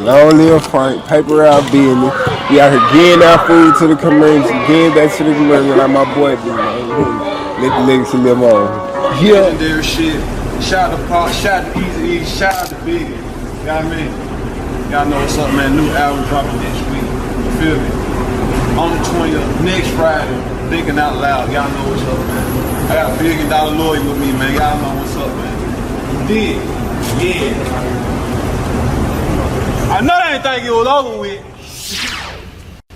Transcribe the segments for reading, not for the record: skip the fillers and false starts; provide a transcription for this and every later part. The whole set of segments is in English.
Long live Frank, paper out business. We out here getting our food to the community, getting back to the community like my boy do, man. Let the legacy live on. Yeah. Legendary shit. Shout out to Pop, shout out to Easy E, shout out to Biggie. You know what I mean? Y'all know what's up, man. New album dropping next week. You feel me? On the 20th, next Friday. Thinking out loud. Y'all know what's up, man. I got $1 billion lawyer with me, man. Y'all know what's up, man. Dig. Yeah. I know they didn't think it was over with.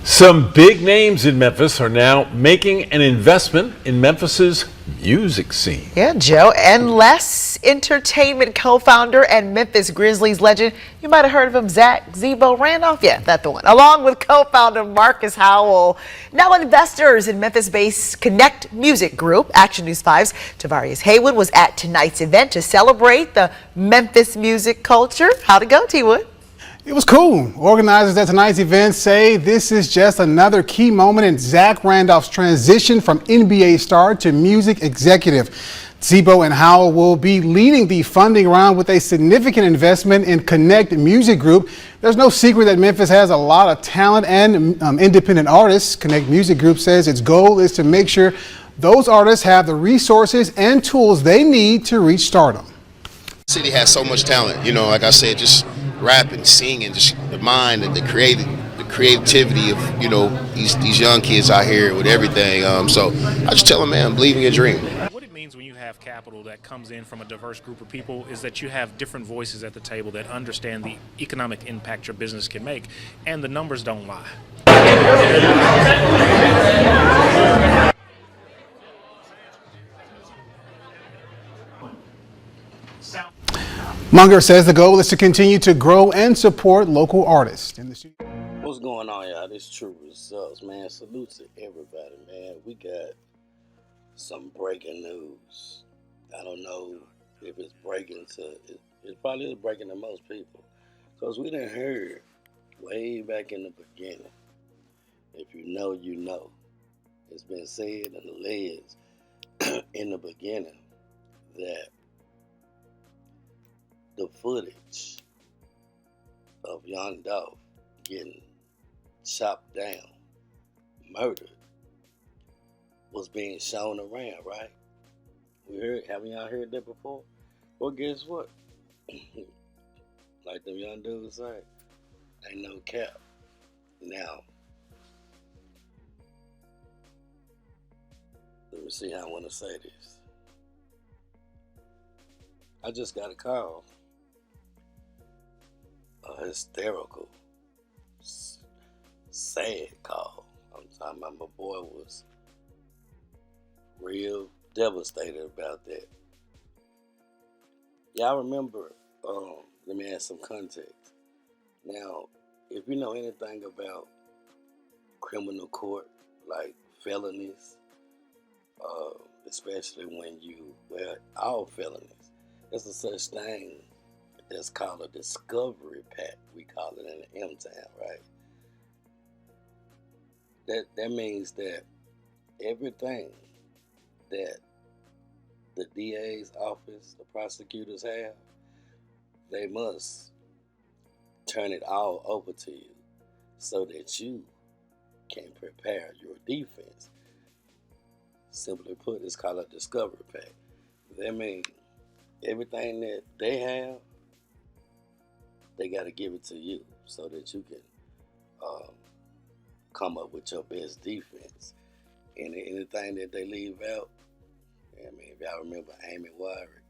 Some big names in Memphis are now making an investment in Memphis's music scene. Yeah, Joe. Endless Entertainment co-founder and Memphis Grizzlies legend. You might have heard of him, Zach Zebo Randolph. Yeah, that's the one. Along with co-founder Marcus Howell. Now investors in Memphis-based Connect Music Group. Action News 5's Tavarius Haywood was at tonight's event to celebrate the Memphis music culture. How'd it go, T-Wood? It was cool. Organizers at tonight's event say this is just another key moment in Zach Randolph's transition from NBA star to music executive. Zebo and Howell will be leading the funding round with a significant investment in Connect Music Group. There's no secret that Memphis has a lot of talent and independent artists. Connect Music Group says its goal is to make sure those artists have the resources and tools they need to reach stardom. The city has so much talent, you know, like I said, just rapping, singing, just the mind and the creativity of, you know, these young kids out here with everything. So I just tell them, man, believe in your dream. What it means when you have capital that comes in from a diverse group of people is that you have different voices at the table that understand the economic impact your business can make, and the numbers don't lie. Munger says the goal is to continue to grow and support local artists. What's going on, y'all? This True Results, man. Salute to everybody, man. We got some breaking news. I don't know if it's breaking to, it probably is breaking to most people. Because we done heard way back in the beginning. If you know, you know. It's been said and alleged in the beginning that the footage of young Dolph getting chopped down, murdered, was being shown around, right? Haven't y'all heard that before? Well, guess what? Like them young dudes say, ain't no cap. Now, let me see how I want to say this. I just got a call. A hysterical, sad call. I'm talking about my boy was real devastated about that. Y'all remember, let me add some context. Now, if you know anything about criminal court, like felonies, especially when all felonies, there's a such thing that's called a discovery pack. We call it in the M-Town, right? That means that everything that the DA's office, the prosecutors have, they must turn it all over to you so that you can prepare your defense. Simply put, it's called a discovery pack. That means everything that they have, they got to give it to you so that you can come up with your best defense. And anything that they leave out, I mean, if y'all remember Amy Wyrick,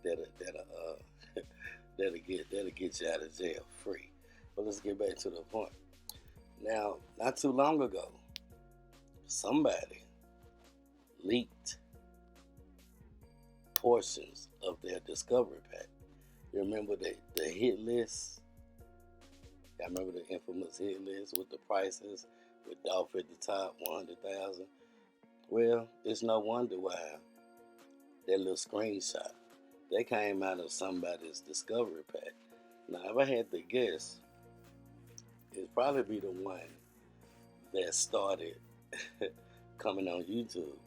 that'll get you out of jail free. But let's get back to the point. Now, not too long ago, somebody leaked portions of their discovery pack. You remember the hit list? I remember the infamous hit list with the prices, with Dolph at the top, 100,000. Well, it's no wonder why that little screenshot, that came out of somebody's discovery pack. Now, if I had to guess, it'd probably be the one that started coming on YouTube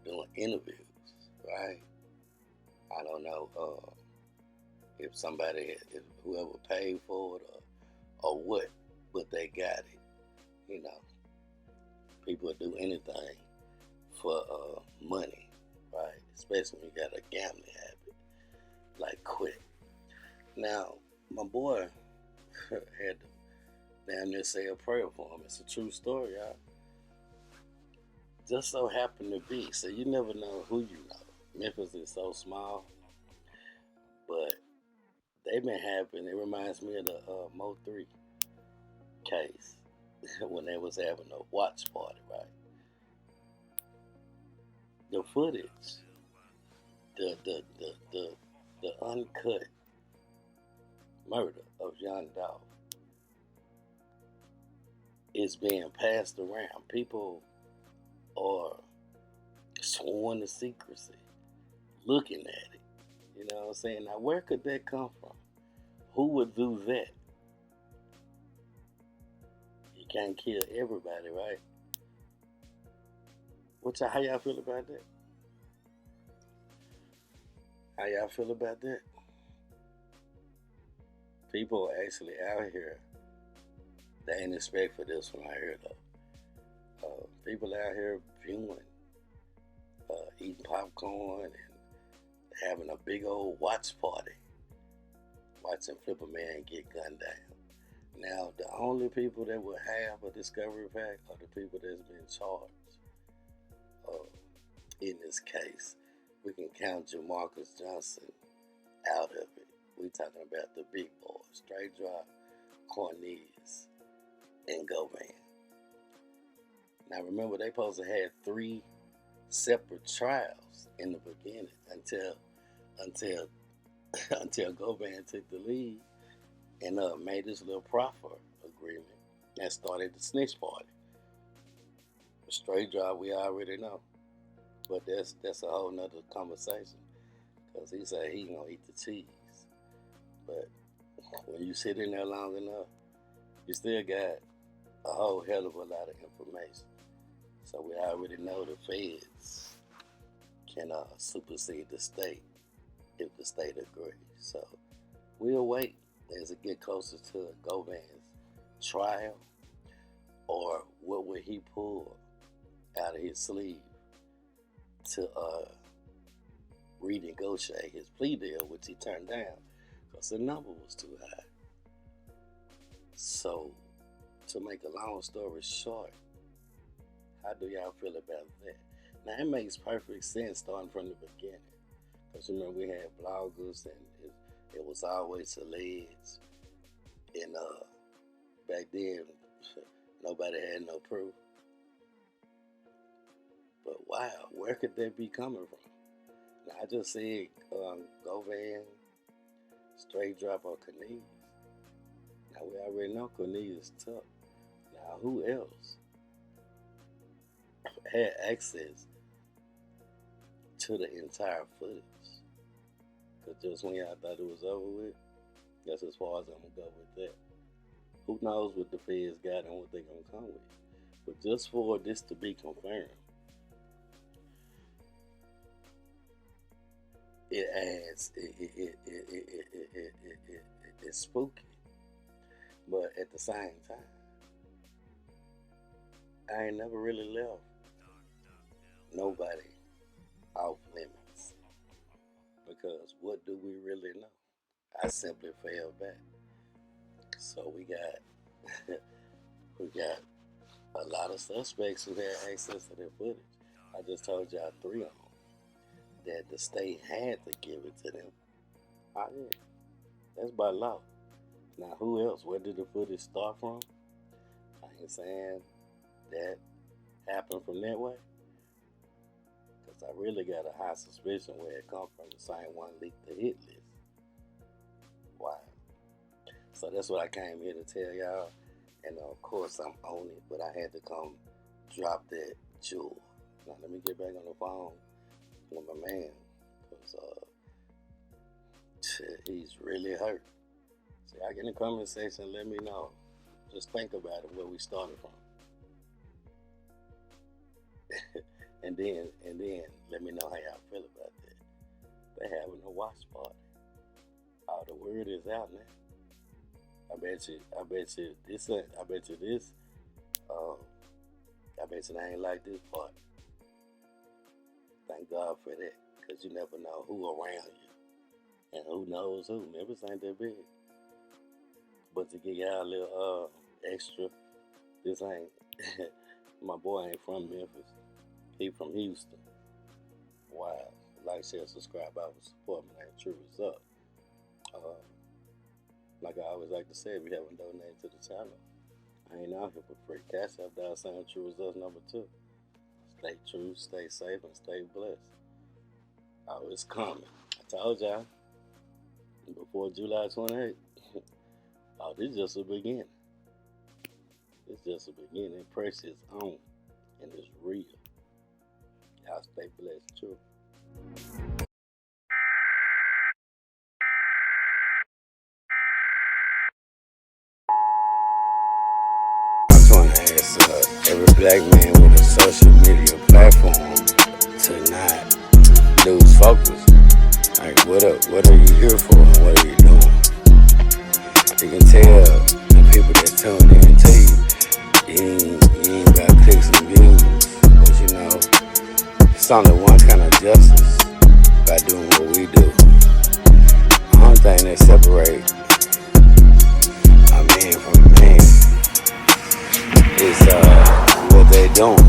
doing interviews, right? I don't know if whoever paid for it or what, but they got it. You know, people do anything for money, right? Especially when you got a gambling habit, like quit. Now, my boy had to damn near say a prayer for him. It's a true story, y'all. Just so happened to be, so you never know who you know. Memphis is so small, but they've been happening. It reminds me of the Mo 3 case when they was having a watch party, right? The footage, the uncut murder of young Dolph is being passed around. People are sworn to secrecy, looking at it. You know what I'm saying? Now, where could that come from? Who would do that? You can't kill everybody, right? How y'all feel about that? How y'all feel about that? People actually out here, they ain't expect for this one out here though. People out here viewing, eating popcorn and having a big old watch party, watching Flipper Man get gunned down. Now, the only people that will have a discovery pack are the people that's been charged. In this case, we can count Jamarcus Johnson out of it. We talking about the big boys, Straight Drop, Cornelius, and Govan. Now remember, they supposed to have 3 separate trials in the beginning until Govan took the lead and made this little proffer agreement and started the snitch party. The Straight Drop, we already know, but that's a whole nother conversation, because he said he gonna eat the cheese. But when you sit in there long enough, you still got a whole hell of a lot of information. So we already know the feds can supersede the state if the state agrees. So we'll wait as it get closer to Govan's trial, or what would he pull out of his sleeve to renegotiate his plea deal, which he turned down because the number was too high. So, to make a long story short, how do y'all feel about that? Now, it makes perfect sense starting from the beginning, because remember, we had bloggers and it was always alleged, and back then nobody had no proof. But wow, where could that be coming from? Now, I just said Govan, Straight Drop, or Cornelius. Now, we already know Cornelius tough. Now, who else had access to the entire footage? Because just when y'all thought it was over with, that's as far as I'm going to go with that. Who knows what the feds got and what they're going to come with. But just for this to be confirmed, it's spooky. But at the same time, I ain't never really left nobody off limits, because what do we really know? I simply fell back. So we got a lot of suspects who had access to their footage. I just told y'all 3 of them that the state had to give it to them. Oh yeah, that's by law. Now, who else? Where did the footage start from? I ain't saying that happened from that way, because I really got a high suspicion where it come from. The same one leaked the hit list. Wow. So that's what I came here to tell y'all. And of course, I'm on it, but I had to come drop that jewel. Now, let me get back on the phone with my man, because he's really hurt. So y'all get in the comment section and let me know. Just think about it, where we started from. and then let me know how y'all feel about that. They're having a watch party. Oh, the word is out now. I bet you this ain't, I bet you this, I bet you they ain't like this part. Thank God for that, because you never know who around you. And who knows who. Memphis ain't that big. But to get y'all a little extra, this ain't, my boy ain't from Memphis. He from Houston. Wow. Like, share, subscribe, I would support me. Name TRURESULTS. Like I always like to say, if you haven't donated to the channel, I ain't out here for free. Cash App $ TRURESULTS #2. Stay true, stay safe, and stay blessed. Oh, it's coming. I told y'all. Before July 28th. Oh, this is just a beginning. It's just a beginning. Pressure is on. And it's real. Y'all stay blessed, true. I just want to ask every black man with a social media platform to not lose focus. Like, what are you here for and what are you doing? You can tell the people that tune in to you ain't got clicks and views. But you know, it's only one kind of justice by doing what we do. The only thing that separates a man from a man is what they doing.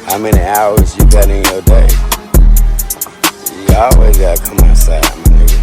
How many hours you got in your day? You always gotta come outside, my nigga.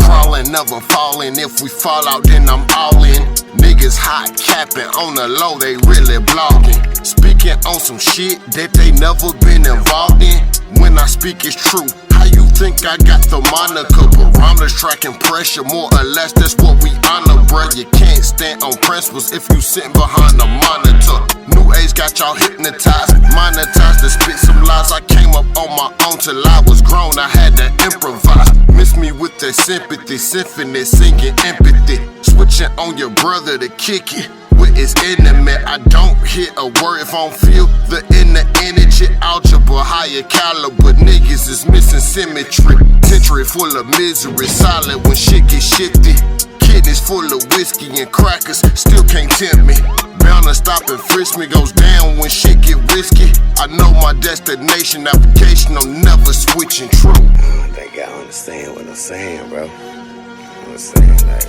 Crawling, never falling. If we fall out, then I'm all in. Niggas hot capping on the low, they really blogging. Speaking on some shit that they never been involved in. When I speak, it's true. How you think I got the moniker? Barometers tracking pressure, more or less, that's what we honor, bruh. You can't stand on principles if you sitting behind the monitor. New age got y'all hypnotized, monetized to spit some lies. I came up on my own till I was grown, I had to improvise. Miss me with that sympathy, symphony, singing empathy. Switching on your brother to kick it with his enemy. I don't hit a word if I don't feel the inner energy. Algebra, higher caliber, niggas is missing symmetry. Century full of misery, silent when shit gets shifty. Kidneys full of whiskey and crackers, still can't tempt me. Bound to stop and frisk me, goes down when shit get risky. I know my destination, application, I'm never switching true. I think y'all understand what I'm saying, bro. I'm saying, like,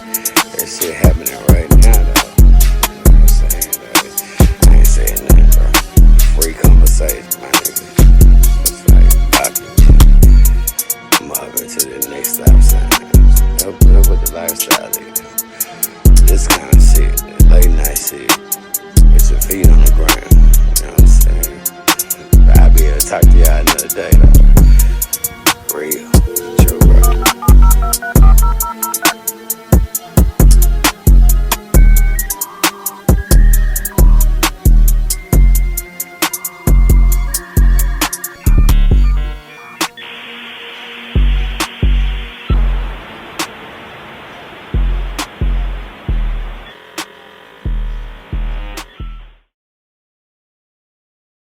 that shit happening right now, though. You know what I'm saying? Like, I ain't saying nothing, bro. Free conversation, my nigga. It's like, I'm up into the next stop sign. Up with the lifestyle, nigga. This kind of shit, that late night shit, with your feet on the ground. You know what I'm saying? But I'll be able to talk to y'all another day, though. Real, true, bro.